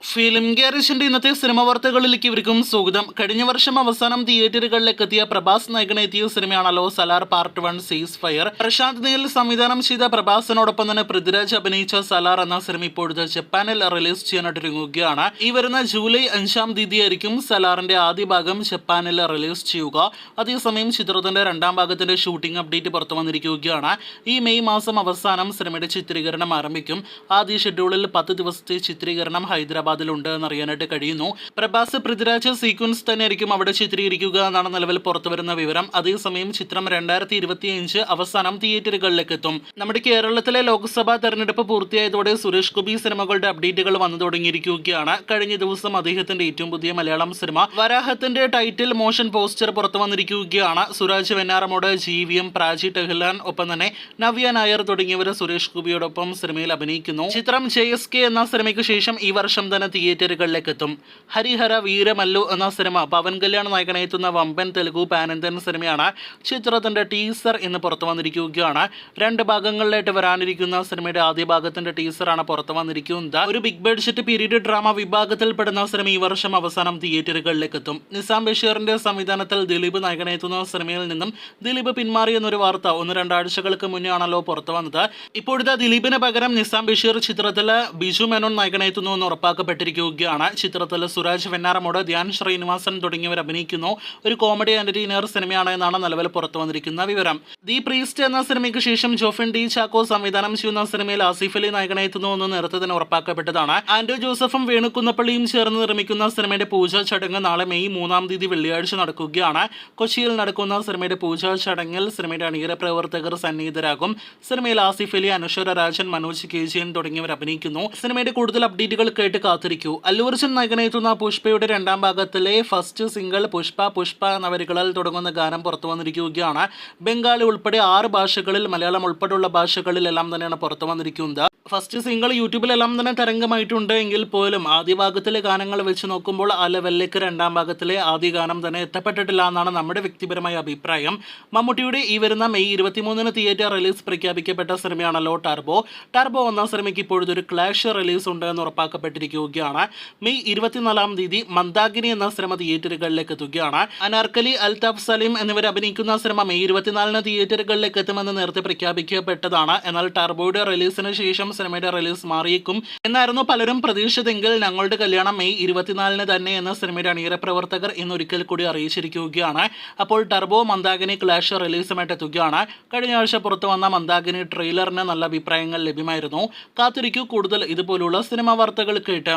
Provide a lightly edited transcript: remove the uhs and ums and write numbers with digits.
Film ഗ്യാരേജിന്റെ ഇന്നത്തെ cinema വാർത്തകളിലേക്ക് ഇവർക്കും സ്വാഗതം. കഴിഞ്ഞ വർഷം അവസാനം തിയേറ്ററുകളിലേക്ക് എത്തിയ പ്രഭാസ് നായകനെത്തിയ സിനിമയാണല്ലോ സലാർ പാർട്ട് 1 സീസ് ഫയർ. പ്രശാന്ത് നീൽ സംവിധാനം ചെയ്ത പ്രഭാസിനോടൊപ്പം തന്നെ പൃഥ്വിരാജ് അഭിനയിച്ച സലാർ എന്ന സിനിമ ഇപ്പോഴത്തെ ജപ്പാനിൽ റിലീസ് ചെയ്യാനായിട്ടിരിക്കുകയാണ്. ഈ വരുന്ന ജൂലൈ 5-ാം തീയതിയായിരിക്കും സലാറിന്റെ ആദ്യ ഭാഗം ജപ്പാനിൽ റിലീസ് ചെയ്യുക. അതേസമയം ചിത്രത്തിന്റെ രണ്ടാം ഭാഗത്തിന്റെ ഷൂട്ടിംഗ് അപ്ഡേറ്റ് പുറത്തു വന്നിരിക്കുകയാണ്. ഈ മെയ് മാസം അവസാനം സിനിമയുടെ ചിത്രീകരണം ആരംഭിക്കും. ആദ്യ ഷെഡ്യൂളിൽ 10 ദിവസത്തെ ചിത്രീകരണം ഹൈദരാബാദ് ഉണ്ട് എന്നറിയാനായിട്ട് കഴിയുന്നു. പ്രഭാസ് പൃഥ്വിരാജ് സീക്വൻസ് തന്നെയായിരിക്കും അവിടെ ചിത്രീകരിക്കുക എന്നാണ് നിലവിൽ പുറത്തുവരുന്ന വിവരം. അതേസമയം ചിത്രം 2025 അവസാനം തിയേറ്ററുകളിലേക്ക് എത്തും. നമ്മുടെ കേരളത്തിലെ ലോക്സഭാ തെരഞ്ഞെടുപ്പ് പൂർത്തിയായതോടെ സുരേഷ് ഗോപി സിനിമകളുടെ അപ്ഡേറ്റുകൾ വന്നു തുടങ്ങിയിരിക്കുകയാണ്. കഴിഞ്ഞ ദിവസം അദ്ദേഹത്തിന്റെ ഏറ്റവും പുതിയ മലയാളം സിനിമ വരാഹത്തിന്റെ ടൈറ്റിൽ മോഷൻ പോസ്റ്റർ പുറത്തു വന്നിരിക്കുകയാണ്. സുരാജ് വെഞ്ഞാറമൂട്, GVM, പ്രാചി ടെഹ്ലാൻ, ഒപ്പം തന്നെ നവ്യ നായർ തുടങ്ങിയവർ സുരേഷ് ഗോപിയോടൊപ്പം സിനിമയിൽ അഭിനയിക്കുന്നു. ചിത്രം JSK എന്ന സിനിമയ്ക്ക് ശേഷം ഈ വർഷം തന്നെ തിയേറ്ററുകളിലേക്ക് എത്തും. ഹരിഹര വീരമല്ലു എന്ന സിനിമ പവൻ കല്യാൺ നായകനെത്തുന്ന വമ്പൻ തെലുഗു പാൻ ഇന്ത്യൻ സിനിമയാണ്. ചിത്രത്തിന്റെ ടീസർ ഇന്ന് പുറത്തു വന്നിരിക്കുകയാണ്. 2 ഭാഗങ്ങളിലായിട്ട് വരാനിരിക്കുന്ന സിനിമയുടെ ആദ്യ ഭാഗത്തിന്റെ ടീസറാണ് പുറത്തു വന്നിരിക്കുന്നത്. ഒരു ബിഗ് ബഡ്ജറ്റ് പീരീഡ് ഡ്രാമ വിഭാഗത്തിൽപ്പെടുന്ന സിനിമ ഈ വർഷം അവസാനം തിയേറ്ററുകളിലേക്ക് എത്തും. നിസാം ബഷീറിന്റെ സംവിധാനത്തിൽ ദിലീപ് നായകനെത്തുന്ന സിനിമയിൽ നിന്നും ദിലീപ് പിന്മാറി എന്നൊരു വാർത്ത 1-2 ആഴ്ചകൾക്ക് മുന്നേ ആണല്ലോ പുറത്തു വന്നത്. ഇപ്പോഴത്തെ ദിലീപിന് പകരം നിസാം ബഷീർ ചിത്രത്തിൽ ബിജു മേനോൻ നായകനെത്തുന്നു എന്ന് ഉറപ്പാക്കപ്പെട്ടിരിക്കുകയാണ്. ചിത്രത്തിൽ സുരാജ് വെഞ്ഞാറമൂട്, ധ്യാൻ ശ്രീനിവാസൻ തുടങ്ങിയവർ അഭിനയിക്കുന്നു. ഒരു കോമഡി എന്റർടൈനർ സിനിമയാണ് എന്നാണ് നിലവിൽ പുറത്തു വന്നിരിക്കുന്ന വിവരം. ദി പ്രീസ്റ്റ് എന്ന സിനിമയ്ക്ക് ശേഷം ജോഫിൻ ഡി ചാക്കോ സംവിധാനം ചെയ്യുന്ന സിനിമയിൽ ആസിഫ് അലി നായകനെത്തുന്നു എന്ന് നേരത്തെ തന്നെ ഉറപ്പാക്കപ്പെട്ടതാണ്. ആൻഡ്രൂ ജോസഫും വേണുകുന്നപ്പള്ളിയും ചേർന്ന് നിർമ്മിക്കുന്ന സിനിമയുടെ പൂജാ ചടങ്ങ് നാളെ മെയ് 3-ാം തീയതി വെള്ളിയാഴ്ച നടക്കുകയാണ്. കൊച്ചിയിൽ നടക്കുന്ന സിനിമയുടെ പൂജാ ചടങ്ങിൽ സിനിമയുടെ അണിയറ പ്രവർത്തകർ സന്നിഹിതരാകും. സിനിമയിൽ ആസിഫ് അലി, അനശ്വര രാജൻ, മനോജ് KGN തുടങ്ങിയവർ അഭിനയിക്കുന്നു. സിനിമയുടെ കൂടുതൽ അപ്ഡേറ്റുകൾ കേട്ട് കാത്തിരിക്കൂ. അല്ലു അർജുൻ നായകനെത്തുന്ന പുഷ്പയുടെ രണ്ടാം ഭാഗത്തിലെ ഫസ്റ്റ് സിംഗിൾ പുഷ്പ എന്ന വരികളിൽ തുടങ്ങുന്ന ഗാനം പുറത്തു വന്നിരിക്കുകയാണ്. ബംഗാളി ഉൾപ്പെടെ 6 ഭാഷകളിൽ, മലയാളം ഉൾപ്പെടെയുള്ള ഭാഷകളിലെല്ലാം തന്നെയാണ് പുറത്തു വന്നിരിക്കുന്നത്. ഫസ്റ്റ് സിംഗിൾ യൂട്യൂബിലെല്ലാം തന്നെ തരംഗമായിട്ടുണ്ട് എങ്കിൽ പോലും ആദ്യ ഭാഗത്തിലെ ഗാനങ്ങൾ വെച്ച് നോക്കുമ്പോൾ ആ ലെവലിലേക്ക് രണ്ടാം ഭാഗത്തിലെ ആദ്യ ഗാനം തന്നെ എത്തപ്പെട്ടിട്ടില്ല എന്നാണ് നമ്മുടെ വ്യക്തിപരമായ അഭിപ്രായം. മമ്മൂട്ടിയുടെ ഈ വരുന്ന മെയ് 23-ന് തിയേറ്റർ റിലീസ് പ്രഖ്യാപിക്കപ്പെട്ട സിനിമയാണല്ലോ ടർബോ എന്ന സിനിമയ്ക്ക് ഇപ്പോഴത്തെ ഒരു ക്ലാഷ് റിലീസ് ഉണ്ട് എന്ന് ഉറപ്പാക്കപ്പെട്ടിരിക്കുകയാണ്. മെയ് 24-ാം തീയതി മന്ദാകിനി എന്ന സിനിമ തിയേറ്ററുകളിലേക്ക് എത്തുകയാണ്. അനാർക്കലി, അൽതാഫ് സലീം എന്നിവർ അഭിനയിക്കുന്ന സിനിമ മെയ് 24-ന് തിയേറ്ററുകളിലേക്ക് എത്തുമെന്ന് നേരത്തെ പ്രഖ്യാപിക്കപ്പെട്ടതാണ്. എന്നാൽ ടർബോയുടെ റിലീസിന് ശേഷം സിനിമയുടെ റിലീസ് മാറിയേക്കും എന്നായിരുന്നു പലരും പ്രതീക്ഷിച്ചതെങ്കിൽ ഞങ്ങളുടെ കല്യാണം മെയ് 24-ന് തന്നെ എന്ന സിനിമയുടെ അണിയറ പ്രവർത്തകർ ഇന്നൊരിക്കൽ കൂടി അറിയിച്ചിരിക്കുകയാണ്. അപ്പോൾ ടർബോ മന്ദാകിനി ക്ലാഷ് റിലീസുമായിട്ട് എത്തുകയാണ്. കഴിഞ്ഞ ആഴ്ച പുറത്തു വന്ന മന്ദാകിനി ട്രെയിലറിന് നല്ല അഭിപ്രായങ്ങൾ ലഭ്യമായിരുന്നു. കാത്തിരിക്കൂ കൂടുതൽ ഇതുപോലുള്ള സിനിമാ വാർത്തകൾ കേട്ട്.